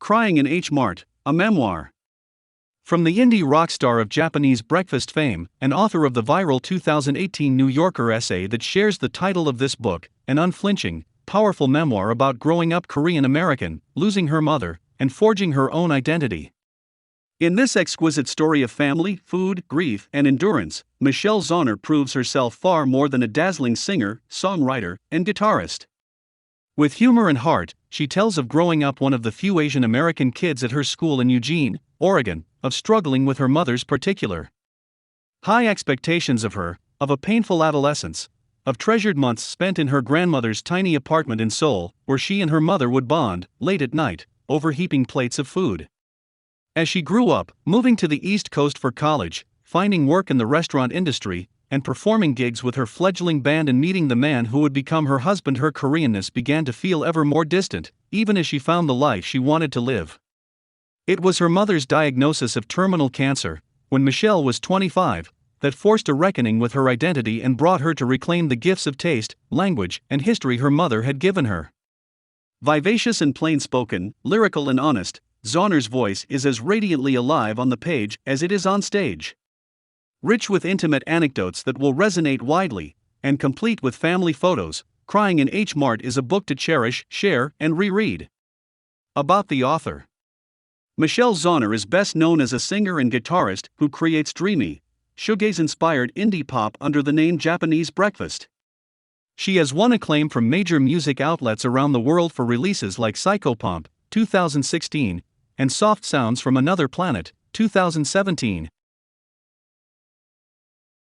Crying in Mart, a memoir. From the indie rock star of Japanese breakfast fame, and author of the viral 2018 New Yorker essay that shares the title of this book, an unflinching, powerful memoir about growing up Korean American, losing her mother, and forging her own identity. In this exquisite story of family, food, grief, and endurance, Michelle Zauner proves herself far more than a dazzling singer, songwriter, and guitarist. With humor and heart, she tells of growing up one of the few Asian American kids at her school in Eugene, Oregon, of struggling with her mother's particular high expectations of her, of a painful adolescence, of treasured months spent in her grandmother's tiny apartment in Seoul, where she and her mother would bond, late at night, over heaping plates of food. As she grew up, moving to the East Coast for college, finding work in the restaurant industry, and performing gigs with her fledgling band and meeting the man who would become her husband, her Koreanness began to feel ever more distant, even as she found the life she wanted to live. It was her mother's diagnosis of terminal cancer, when Michelle was 25, that forced a reckoning with her identity and brought her to reclaim the gifts of taste, language, and history her mother had given her. Vivacious and plain-spoken, lyrical and honest, Zauner's voice is as radiantly alive on the page as it is on stage. Rich with intimate anecdotes that will resonate widely, and complete with family photos, Crying in Mart is a book to cherish, share, and reread. About the author. Michelle Zauner is best known as a singer and guitarist who creates dreamy, shoegaze-inspired indie pop under the name Japanese Breakfast. She has won acclaim from major music outlets around the world for releases like Psychopomp, 2016, and Soft Sounds from Another Planet, 2017.